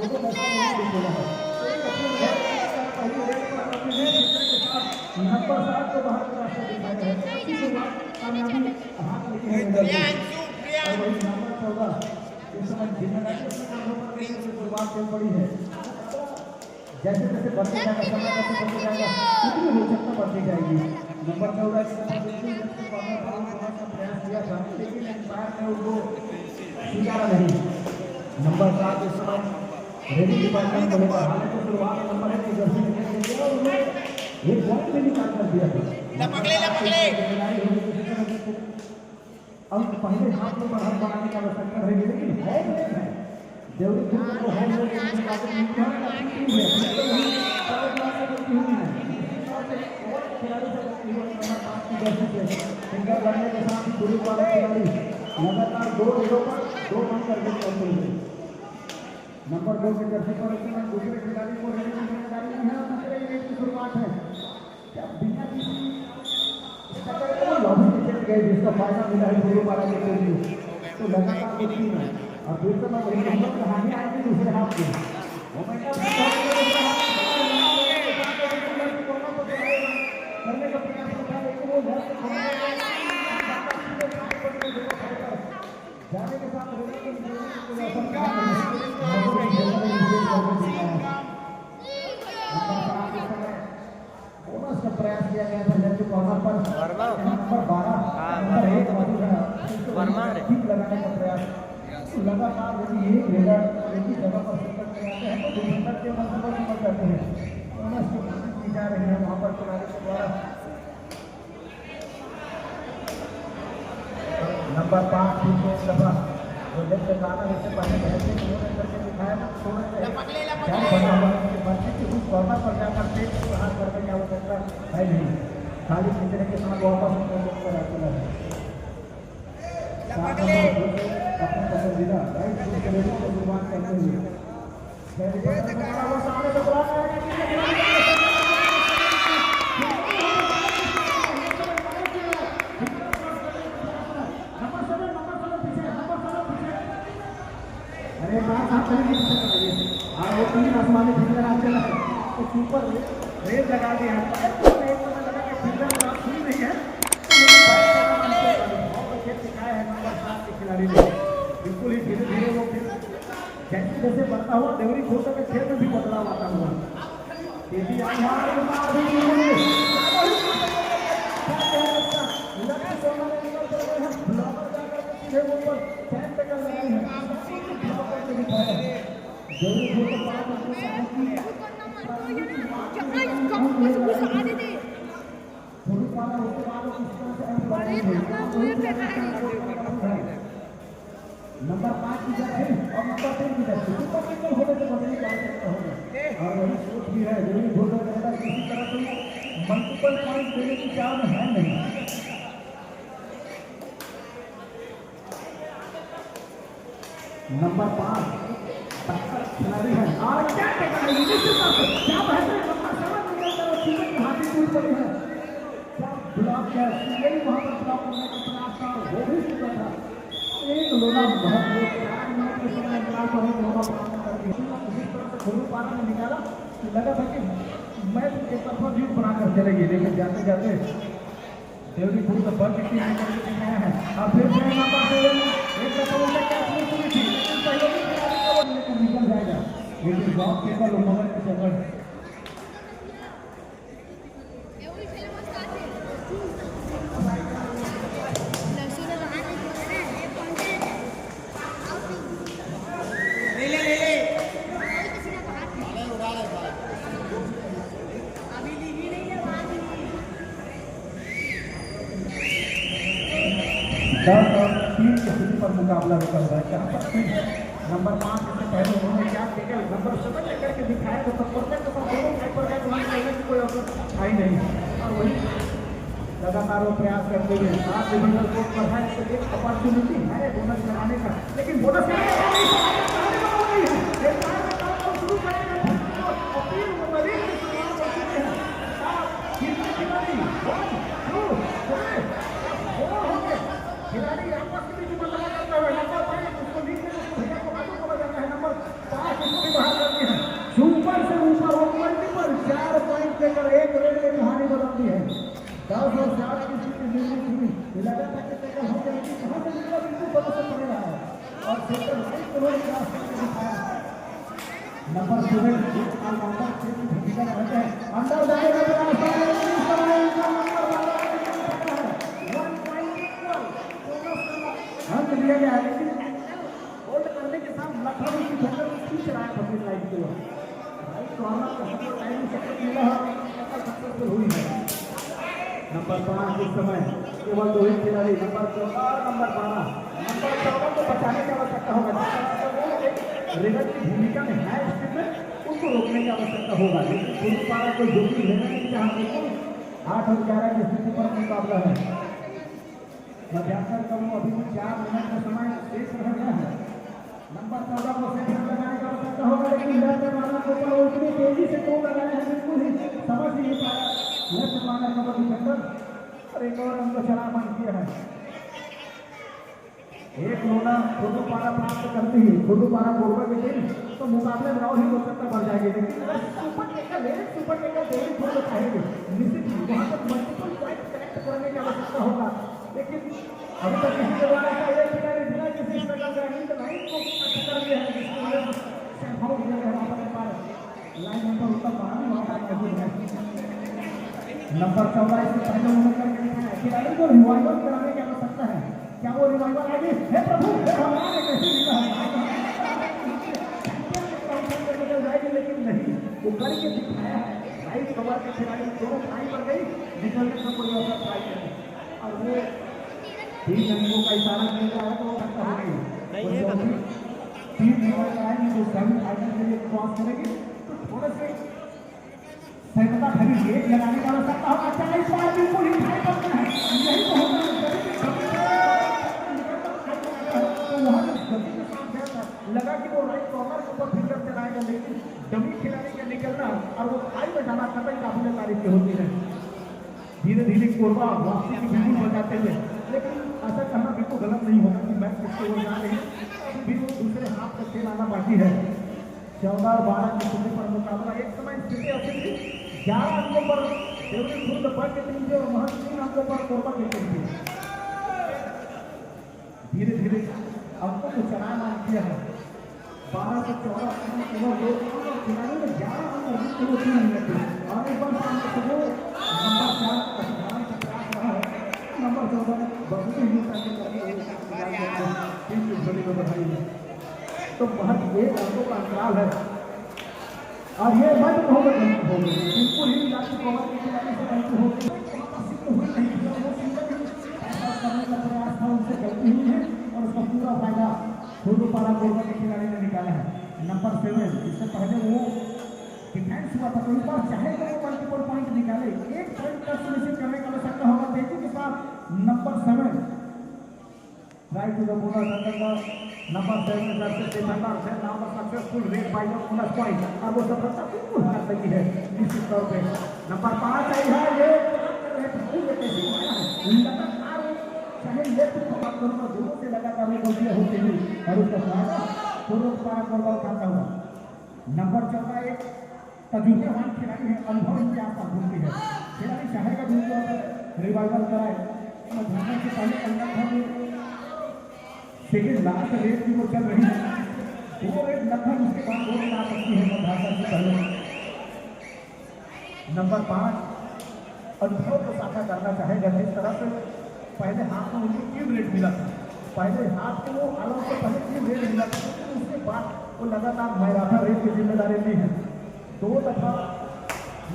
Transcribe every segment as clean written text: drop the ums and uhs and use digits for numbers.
लोगों मौका नहीं दे रहा है। नंबर 7 को बाहर का रास्ता दिखाया है, अच्छी शुरुआत कामयाबी हाथ में है और वही नंबर 14 इस समय जिम्मेदारी अपने कांधों पर लेकर शुरुआत कर पड़ी है। जैसे जैसे बढ़ते जाएगा समय जैसे बढ़ते जाएगा उतनी रोचकता बढ़ती जाएगी। नंबर 14 के साथ प्रयास किया था लेकिन एम्पायर ने उनको स्वीकारा नहीं। नंबर 7 इस समय रेडी डिपार्टमेंट को लेकर हालांकि शुरुआत नंबर 1 की जर्सी और उन्हें एक पॉइंट में निकाल कर दिया था। अंक पहले हाथ में बढ़ा बनाने की आवश्यकता रहेगी लेकिन है देवरी खुद को है सिंगर बनने के साथ ही पूरी वाला खिलाड़ी लगातार 2-0 पर 2 रन करके चलते हैं। नंबर 2 के जर्सी पर दूसरे खिलाड़ी को रहने की जिम्मेदारी नहीं है। दूसरे इनिंग्स की शुरुआत है जब बिना किसी लॉबी विकेट गए जिसका फायदा मिला है पूरी वाला के लिए तो लगातार होती है और दूसरे में वही नंबर कहानी आएगी दूसरे हाथ में करने का प्रयास करता है लेकिन वो जाने के साथ बोनस का प्रयास किया गया था जबकि कॉर्नर पर नंबर 12 नंबर 1 वर्मा ठीक लगाने का प्रयास लगातार यदि एक रेडर एक ही जगह पर सिंगल पे आते हैं तो डिफेंडर के मन पर समझ जाते हैं। बोनस की कोशिश की जा रही है वहाँ पर खिलाड़ी के द्वारा। नंबर 5 पीछे एक दफा जो लेफ्ट गाना इससे पहले बहते उन्होंने करके दिखाया था छोड़ने के उस कॉर्नर पर जाकर तेज प्रहार करने की आवश्यकता है नहीं। खाली खींचने के साथ वापस अपने पसंदीदा राइट फुट के रेडी को शुरुआत करते हुए अरे बात आप करेंगे वो 3 आसमानी फिल्डर आते हैं तो ऊपर रेल लगा दिया एक पता लगा कि फिल्डर बात सुन नहीं है सिखाया है नंबर 7 के खिलाड़ी ने बिल्कुल ही धीरे धीरे वो फिर जैसे जैसे बढ़ता हुआ देवरी खोटा के खेल में भी बदलाव आता हुआ तेजी आई नंबर 5 की जगह और नंबर 3 की जगह सुपर सिंगल होने से बदलने की आवश्यकता होगी और वही सोच भी है जरूरी घोषणा करेगा किसी तरह से मल्टीपल पॉइंट देने की चाह में है नहीं। नंबर 5 खिलाड़ी है और क्या क्या बेहतर नंबर 7 निकल कर टीम की हाथी टूट पड़ी है क्या ब्लॉक है यही वहां पर ब्लॉक करने का प्रयास था वो भी चुका था एक लोना बहुत 4 मिनट के समय अंतराल पर लोना प्राप्त कर दिया इस तरह से खुलू पारा ने निकाला लगा था कि मैच एक तरफा जीत बनाकर चलेगी लेकिन जाते जाते देवरी फूल का बल की टीम निकल के आया है और फिर से नंबर 7 एक दफा उसे कैच मिस हुई थी लेकिन पहले भी लेकर निकल जाएगा लेकिन जॉब केवल उमर के चक्कर दस और 3 की स्थिति पर मुकाबला रुका हुआ है जहाँ पर नंबर 5 से पहले उन्होंने क्या किया नंबर 7 लेकर के दिखाया तो परफेक्ट पर दोनों साइड पर गए कोई अवसर आई नहीं और वही लगातार वो प्रयास करते हुए सात डिविजनल कोर्ट पर है तो एक अपॉर्चुनिटी है बोनस लगाने का लेकिन बोनस खिलाड़ी आपस में भी बदलाव करता हुआ नंबर 5 उसको नीचे को आगे को जाता है नंबर 5 उसको भी बाहर एक रेड में कहानी बदलती है। 10 और 7 की स्थिति निर्मित हुई, लगा था कि टैकल हो गया, लेकिन कहां से निकला बिल्कुल पता से पड़ रहा है और सेंटर लाइन को रोड क्रॉस करके दिखाया। नंबर 7 अलमांडा की भूमिका में रहते हैं, अंदर जाएगा तो आसान है, इस समय इनका नंबर 12 है 1 पॉइंट इक्वल अंक दिया गया है। लेकिन होल्ड करने के साथ लखनऊ की ठोकर खींच रहा है फकीर लाइन की ओर। राइट कॉर्नर का सबको टाइम सपोर्ट मिला है, सक्सेसफुल हुई है। नंबर 5 इस समय केवल 2 ही खिलाड़ी, नंबर 14 और नंबर 12। नंबर 14 को बचाने की आवश्यकता होगा, रेडर की भूमिका में है स्थिति में, उसको रोकने की आवश्यकता होगा। लेकिन गुरुपारा को जोखिम लेना नहीं चाहते। 8 और 11 की स्थिति पर मुकाबला है। मध्यांतर का वो अभी 4 मिनट का समय शेष रह गया है। नंबर 14 को सेंटर लगाने की आवश्यकता होगा, लेकिन लेफ्ट कॉर्नर को ऊपर उतनी तेजी से टो लगाया है, बिल्कुल ही समझ नहीं पाया लेफ्ट कॉर्नर का डिफेंडर और एक और उनको चलामान किया है। एक लोना खुदुपारा प्राप्त करती है, खुदुपारा कोरबा की टीम तो मुकाबले में और ही रोचकता बढ़ जाएगी। लेकिन अगर सुपर टेकल दोनों छोड़ चाहेंगे निश्चित ही वहां तक मल्टीपल पॉइंट कनेक्ट करने की आवश्यकता होगा। लेकिन अभी तक किसी के द्वारा ऐसा एक खिलाड़ी बिना किसी स्ट्रगल का नहीं तो लाइन को कट कर दिया है, जिसकी वजह से सेंफाउल हो गया वहां पर पार लाइन नंबर ऊपर बाहर वहां पर मौजूद है। नंबर 14 से पहले उन्होंने करके दिखाया, खिलाड़ी को रिवाइवल कराने की आवश्यकता है। क्या वो रिवाइवल आएगी? हे प्रभु हे भगवान, कैसे निकला जाएगी, लेकिन नहीं, वो करके दिखाया है। राइट कवर के खिलाड़ी दोनों फ्लाई पर गई, निकलने का कोई अवसर फ्लाई नहीं, और वो 3 अंकों का इशारा किया जा रहा है तो वो करता होगी 3 नंबर का आएगी जो सेमीफाइनल के लिए क्रॉस करेगी, तो थोड़े से सहमता खड़ी रेट लगाने की आवश्यकता होगा। 40 पार बिल्कुल ही हाई करना है, यही तो होता लगा कि वो राइट कॉर्नर के ऊपर फिंगर चलाएगा, लेकिन डमी खिलाड़ी का निकलना और वो खाई में जाना कतई काबिल तारीफ की होती है। धीरे धीरे कोरबा वापसी की बिल्कुल बजाते हुए, लेकिन ऐसा कहना बिल्कुल गलत नहीं होगा कि मैच किसको हो जा रही है, भी वो दूसरे हाथ का खेल आना बाकी है। 14 और 12 की स्थिति पर मुकाबला, एक समय स्थिति अच्छी थी, 11 अंकों पर खुद बढ़ के टीम थी और वहां 3 अंकों पर कोरबा की टीम थी। धीरे धीरे अंकों को चलाना किया है। 12 से 14 केवल 2 खिलाड़ी में 11 अंक अर्जित हुए 3 मिनट में, और एक बार सामने से वो नंबर 4 अभिधान का प्रयास रहा है। नंबर 14 ने बहुत ही हिंसा के करके टीम की झोली को बढ़ाई है। तो महज 1 अंकों का अंतराल है और ये मत बहुत गलती हो गई, बिल्कुल ही लास्ट कवर के खिलाड़ी से गलती हो गई, करने का प्रयास था, उनसे गलती हुई है और उसका पूरा फायदा खुदुपारा कोरबा के खिलाड़ी ने निकाला है। नंबर 7 इससे पहले वो डिफेंस हुआ था, तो इस बार चाहेगा वो मल्टीपल पॉइंट निकाले, 1 पॉइंट का सुनिश्चित करने की आवश्यकता होगा। तेजी के साथ number 7 right to the bowler number 7 से डिफेंडर से now successful raid by the bonus point, और वो सफलता बिल्कुल हाथ लगी है निश्चित तौर पे। नंबर 5 आई है, ये चाहे लेफ्ट कवर दोनों दोनों से लगातार वो गलतियां होती हुई और उसका फायदा खुदुपारा कोरबा उठाता हुआ। नंबर 14 एक तजुर्बेवान खिलाड़ी है, अनुभव इनके आसपास घूमती है, खिलाड़ी चाहेगा बिल्कुल रिवाइवल कराए और भागने से पहले लगभग सेकेंड लास्ट रेट की वो चल रही है, वो रेट लगभग उसके बाद 2 दिन आ सकती है भागने से पहले। नंबर 5 अनुभव को साझा करना चाहेगा, जिस तरह से पहले हाथ में उनको 3 रेट मिला था, पहले हाथ को वो अलग से पहले 3 रेट मिला था, लेकिन उसके बाद वो लगातार मैराथन रेट की जिम्मेदारी ली है। 2 दफा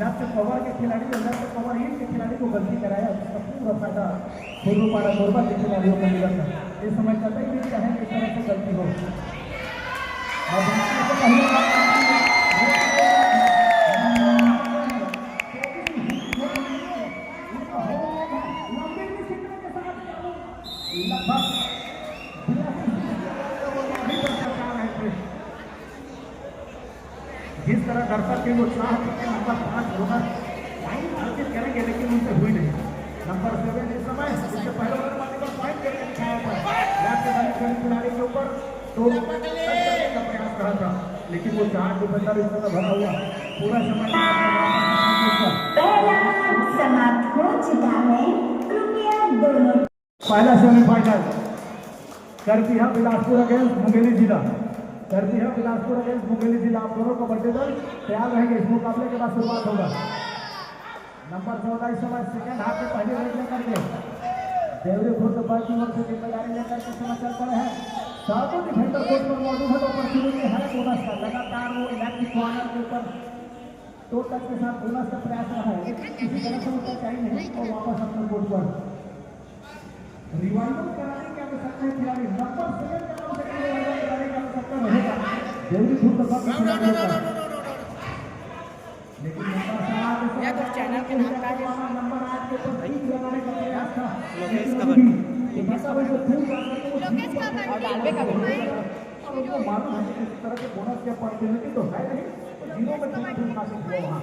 लेफ्ट कवर के खिलाड़ी और लेफ्ट कवर इन के खिलाड़ी को गलती कराया, उसका पूरा फायदा खुदुपारा कोरबा के खिलाड़ियों को मिला था। इस समय कतई नहीं चाहे इस तरह से गलती हो। जिस तरह दर्शक के वो चाह नंबर 5 होना लाइन हासिल करेंगे, लेकिन उनसे हुई नहीं। नंबर 7 इस समय इससे पहले उन्होंने पॉइंट करके दिखाया था खिलाड़ी के ऊपर, तो का प्रयास करा था, लेकिन वो 4 डिफेंडर इस तरह भरा हुआ पूरा समय पहला समाप्त हो चुका है, कृपया दोनों। पहला सेमीफाइनल करती है बिलासपुर अगेंस्ट मुंगेली जिला। करती है बिलासपुर अगेंस्ट मुंगेली जिला। आप दोनों कबड्डी दल तैयार रहेंगे। इस मुकाबले के बाद शुरुआत होगा। नंबर 14 इस समय सेकंड हाफ में पहली रेड लेकर के देवरी खुर्द बल की ओर से जिम्मेदारी लेकर के समय चल पड़े हैं। सातों डिफेंडर कोर्ट पर मौजूद है। तो अपॉर्चुनिटी है बोनस का। लगातार वो लेफ्ट कॉर्नर के ऊपर दो टच के साथ बोनस का प्रयास रहा है। किसी तरह से उसका चाहिए नहीं और वापस अपने कोर्ट पर रिवाइवल कराने की आवश्यकता है। खिलाड़ी नंबर 7 का नाम से रिवाइवल कराने की आवश्यकता रहेगा। देवरी खुर्द बल की खिलाड़ी होगा। लेकिन या तो चैनल के नाम का है नंबर 8 के ऊपर ठीक लगाने का प्रयास था। लोकेश और डालबे का भी और उनको मालूम है कि इस तरह के बोनस की अपॉर्चुनिटी तो है नहीं, तो जीरो में थोड़ा हासिल हुआ वहाँ।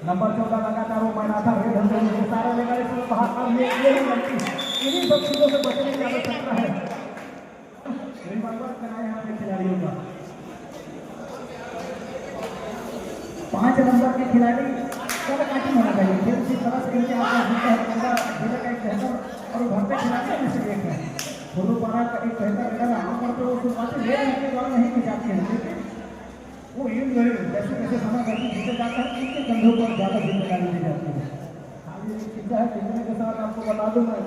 नंबर 14 लगातार वो मैना था। रेड हंड्रेड में सारे लेकर इसमें बाहर अब ये गलती इन्हीं सब चीज़ों से बचने की आवश्यकता है। रिवाइवल कराए हैं अपने खिलाड़ियों का। 5 नंबर के खिलाड़ी कब काटिंग होना चाहिए। फिर इसी तरह से इनके हाथ में जिले का एक बेहतर और उभरते खिलाड़ी में से एक है। छोटू पारा का एक बेहतर रेडर आमतौर पर वो शुरुआती रेड के द्वारा नहीं खिंचाती है, लेकिन वो यूं जैसे जैसे समय करती जीते जाता है उनके कंधों पर ज़्यादा जिम्मेदारी दी जाती है। खाली एक खिंचा है। जीतने के साथ आपको बता दूँ मैं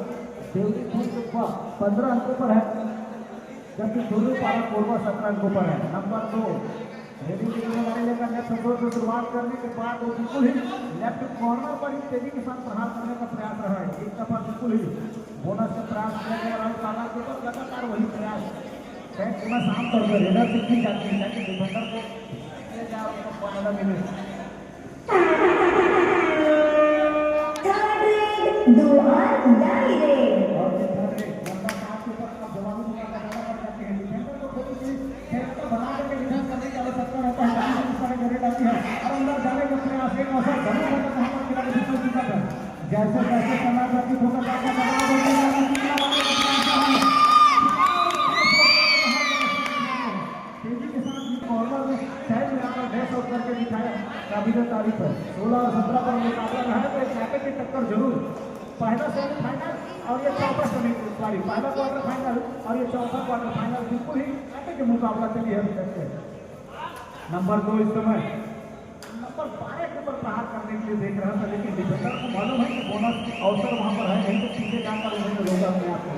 देवरी खुर्द 15 अंकों पर है, जबकि छोटू पारा कोरबा 17 अंकों पर है। नंबर 2 रेडी की जिम्मेदारी लेकर लेफ्ट फ्लोर से शुरुआत करने के बाद वो बिल्कुल ही लेफ्ट कॉर्नर पर ही तेजी के साथ प्रहार करने का प्रयास रहा है। एक दफा बिल्कुल ही बोनस का प्रयास किया गया और ताला के ऊपर लगातार वही प्रयास बोनस आमतौर पर रेडर से की जाती है ताकि डिफेंडर को फायदा मिले। दो और दाई रेड और नंबर 7 के ऊपर आप जवाबी मुकाबला कर सकते हैं। डिफेंडर को थोड़ी सी खेल बना करके डिफेंस करने की आवश्यकता रहता है। आती है और अंदर जाने का प्रयास एक अवसर जरूर होता है। वहाँ पर खिलाड़ी बिल्कुल जीता है। जैसे जैसे समय प्रतीत होकर जाता है तेजी के साथ कॉर्नर में साइड में आकर ड्रेस आउट करके दिखाया काबिल तारीफ है। 16 और 17 पर मुकाबला रहा है तो एक मैपे की टक्कर जरूर। पहला सेमीफाइनल और ये चौथा सेमीफाइनल, पहला क्वार्टर फाइनल और ये चौथा क्वार्टर फाइनल बिल्कुल ही मैपे के मुकाबला के लिए है। नंबर 2 इस समय नंबर 12 के ऊपर प्रहार करने के लिए देख रहा था, लेकिन डिफेंडर को मालूम है कि बोनस अवसर वहां पर है, नहीं तो पीछे जाकर उन्होंने रोका अपने आप को।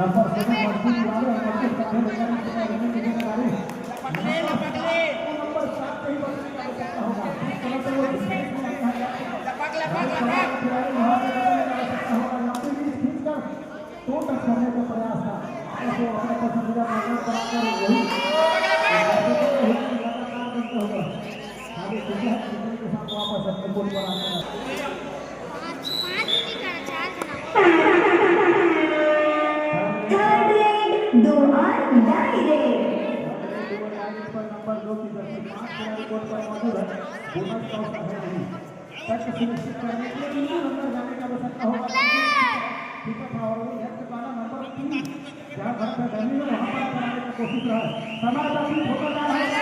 नंबर 7 मजबूत वाले और मजबूत काफी लेकर की जिम्मेदारी नंबर 7 पे ही बचने की आवश्यकता होगा। इस तरह से वो डिफेंस में अपना तो टच करने का प्रयास था। ऐसे अपने पसंदीदा मैदान पर आकर वही होगा। आगे के साथ वापस अपने कोर्ट पर आना है। थर्ड रेड 2 और दाई रेड नंबर 2 की जर्सी 5 खिलाड़ी कोर्ट पर मौजूद है। बोनस का अवसर है नहीं। टच सुनिश्चित करने के लिए इन्हीं अंदर जाने की आवश्यकता होगा। ठीक है और वो लेफ्ट वाला नंबर 3 जहाँ घर पे डमी है वहाँ पर कराने की कोशिश रहा है। समय काफी होता जा रहा है।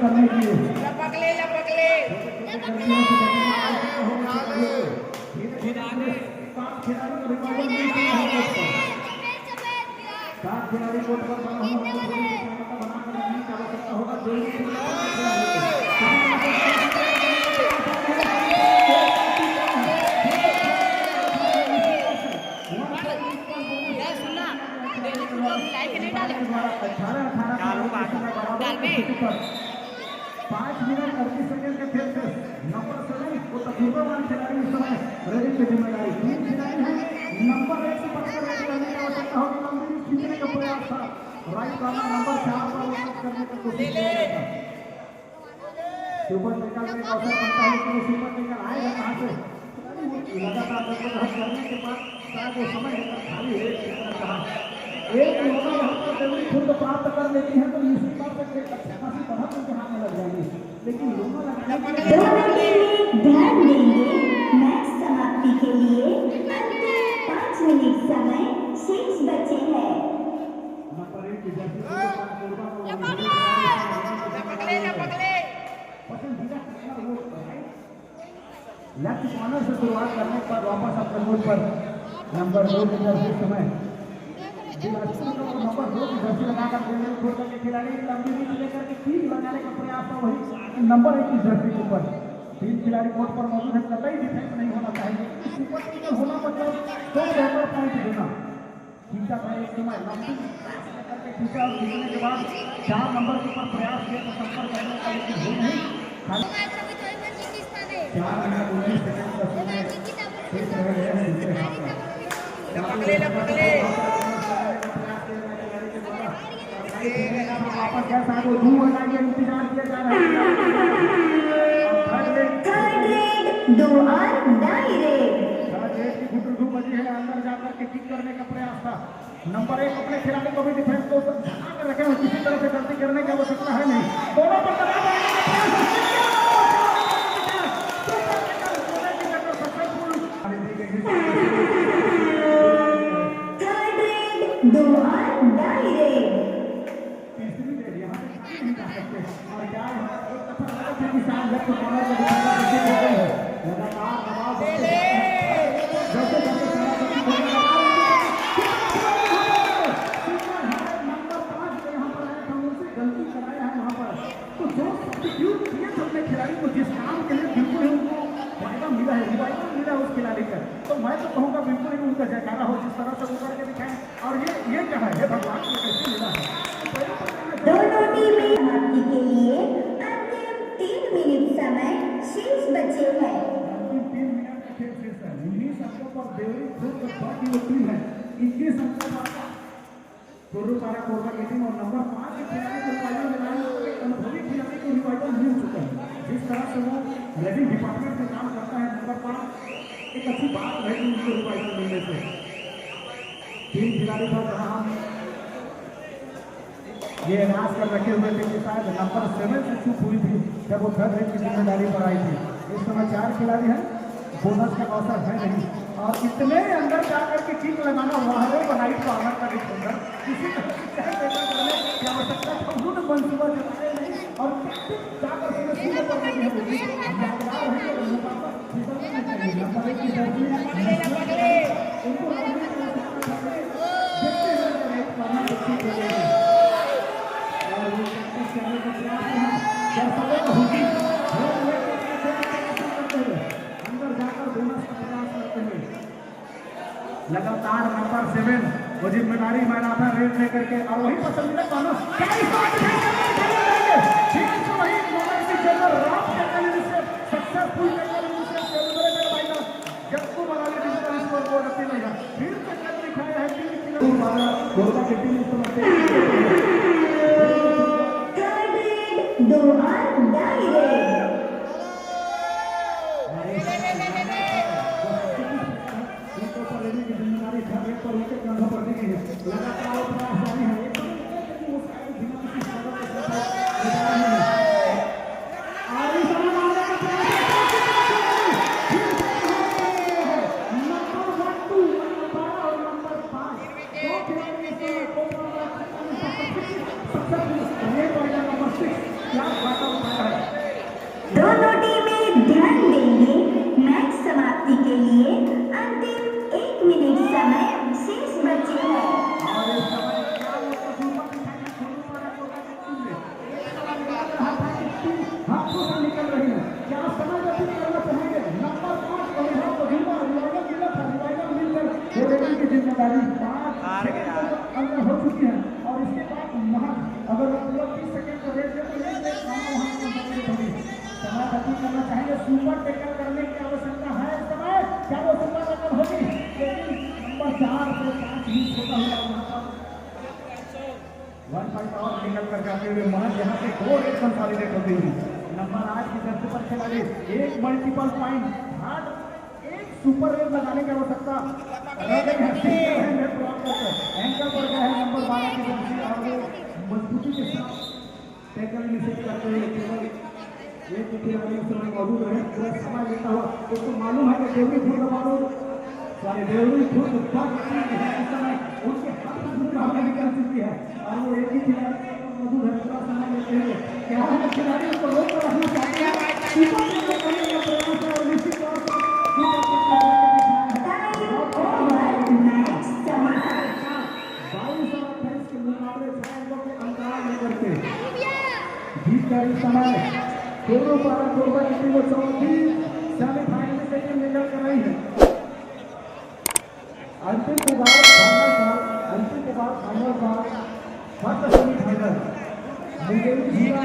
करने के लिए लपकले खिलाड़ी कोर्ट पर बना की आवश्यकता होगा। पाँच मिनट 38 सेकंड के खेल से नंबर 7 वो तकरीबन खिलाड़ी इस समय रेडी की जिम्मेदारी 3 खिलाड़ी हैं। नंबर 1 से पकड़ रेडी करने की आवश्यकता होगी। लंबी खींचने का प्रयास था। राइट कॉर्नर नंबर 4 पर वो करने की कोशिश कर रहा था। सुपर टेकल में अवसर बनता है कि सुपर टेकल आएगा कहाँ से। लगातार करने के बाद शायद वो समय लेकर खाली एक लोग यहाँ पर देवरी खुर्द प्राप्त कर लेती हैं तो इसी बात से अच्छी खासी बढ़त उनके हाथ में लग जाएगी। लेकिन लोगों ध्यान देंगे मैच समाप्ति के लिए 5 मिनट मिनट समय शेष बचे हैं। नंबर 1 की जर्सी को पकड़े पसंदीदा लेफ्ट कॉर्नर से शुरुआत करने के बाद वापस अपने मूड पर नंबर 2 की जर्सी समय नंबर 2 की जर्सी लगाकर छोड़ करके खिलाड़ी लंबी रीच लेकर के 3 लगाने का प्रयास था। वही नंबर 1 की जर्सी के ऊपर 3 खिलाड़ी कोर्ट पर मौजूद है। कतई डिफेंस नहीं होना चाहिए। सुपर टीम होना मतलब 2 बेहतर पॉइंट देना। खींचा था एक समय लंबी करके खींचा और खींचने के बाद 4 नंबर के ऊपर प्रयास किया तो संपर्क करने का लेकिन हो नहीं। 4 मिनट 19 सेकंड का समय शेष रह गया है दूसरे हाथ का। पकड़े वापस जैसा वो दूर बनाइए इंतजार किया जा रहा है। थर्ड रेड 2 और डाई रेड। थर्ड रेड की गुटरू बजी है। अंदर जाकर के किक करने का प्रयास था। नंबर 1 अपने खिलाड़ी को भी डिफेंस को ढका कर रखे हैं। किसी तरह से गलती करने की आवश्यकता है नहीं। दोनों पर दबाव बनाने का प्रयास थर्ड रेड 2 और डाई रेड। तीसरी रेड यहाँ पे नहीं जा सकते और क्या है एक दफा लगा था कि शायद जब तो कॉर्नर को दिखाना किसी हो गई है। लगातार दबाव बनते हैं। जैसे जैसे सारा गति होने लगा नंबर 5 पे यहाँ पर आए थे उनसे गलती कराया है वहाँ पर। तो जो सब्स्टिट्यूट किए थे अपने खिलाड़ी को जिस काम के लिए बिल्कुल ही उनको फायदा मिला है रिवाइवल मिला है उस खिलाड़ी का। तो मैं तो कहूँगा बिल्कुल ही उनका जयकारा हो जिस तरह से वो करके दिखाएं। और ये क्या है ये भगवान को कैसे मिला है। दोनों टीमें समाप्ति के लिए अंतिम 3 मिनट समय शेष बचे हैं। अंतिम 3 मिनट का खेल शेष है। 19 अंकों पर देवरी खुद की वो टीम है। 21 अंकों पर गुरुपारा कोरबा की टीम और नंबर 5 के खिलाड़ी को रिवाइवल मिला है। एक अनुभवी खिलाड़ी को रिवाइवल मिल चुका है। जिस तरह से वो रेडिंग डिपार्टमेंट में काम करता है नंबर 5 एक अच्छी बात है कि उनको रिवाइवल मिलने से 3 खिलाड़ी था जहाँ हम ये अनाज कर रखे हुए थे कि शायद नंबर 7 से चूक हुई थी जब वो थर्ड रेड की जिम्मेदारी पर आई थी। इस समय 4 खिलाड़ी हैं। बोनस का अवसर है नहीं और इतने अंदर जाकर के किक लगाना वाहरे बनाई तो आनंद का डिफेंडर किसी तरह की चाहे बेटा करने की आवश्यकता था। उन्होंने मंसूबा जताया नहीं और जाकर के सीधे पर लगे हैं। यादगार है कि मुकाबला फिसलना नहीं चाहिए। नंबर 1 की जर्सी उनको लगने की आवश्यकता है। देखते हुए रेड करना अच्छी खेलेगी और वो प्रैक्टिस करने का प्रयास है। दर्शकों को हुई अंदर जाकर बोनस का प्रयास करते हुए लगातार नंबर 7 वो जिम्मेदारी मैराथन रेड लेकर के और वही पसंदीदा कॉर्नर वही जनरल रॉक सक्सेसफुल जब बना ले डिजिटल स्कोर बोर्ड अपनी नहीं फिर से दिखाया है कि कोरबा की टीम इस समय 2 और डाई रेड। जिम्मेदारी पर विकेट कंधा पर दी गई है। लगातार प्रयास जारी है। दोनों टीमें ध्यान देंगे मैच समाप्ति के लिए अंतिम 1 मिनट समय शेष बचे हैं। और इस समय क्या वो सुपर दिखाई हाथों से निकल रही है। क्या समय व्यतीत करना चाहेंगे नंबर 5 अनुभव तजुर्बा रिवाइवल मिला था। रिवाइवल मिलकर वो रेडिंग की जिम्मेदारी 5 अंदर हो चुकी है और इसके बाद महज अगर वो 30 सेकंड का रेट दे तो ये वहाँ समय व्यतीत करना चाहेंगे। सुपर टेकल करने की आवश्यकता है इस समय। क्या वो सुपर टेकल होगी लेकिन नंबर 4 से 5 ही छोटा हुआ वहाँ पर 1 पॉइंट और निकल कर जाते हुए महज यहाँ से 2 रेट कंसोलिडेट होती हुई नंबर 8 की धरती पर खिलाड़ी एक मल्टीपल पॉइंट हार्ड एक सुपर रेट लगाने की आवश्यकता रह गई है। एंकर पर गया है नंबर 12 की धरती और वो मजबूती के साथ टैकल निषेध करते हुए केवल एक खिलाड़ी उस समय मौजूद रहे पूरा समय लेता हुआ। उसको मालूम है कि देवी फुल बारूद सारे देवरी खुद भक्ति है इस समय उनके हाथ में मुकाबला निकल चुकी है और वो एक ही खिलाड़ी मधुर है थोड़ा समय लेते हुए क्या है खिलाड़ियों को रोक कर रखना चाहते हैं ऊपर से करने का प्रयास है और निश्चित तौर पर टाइम ओवर, मैच समाप्त। 22 और 28 के मुकाबले 6 अंकों के अंतराल में करके जीत का इस समय दोनों पारा कोरबा की टीम 34 सेमीफाइनल में टीम निकल कर रही है। अंतिम के बाद फाइनल का फर्स्ट सेमीफाइनल मुंगेरी जिला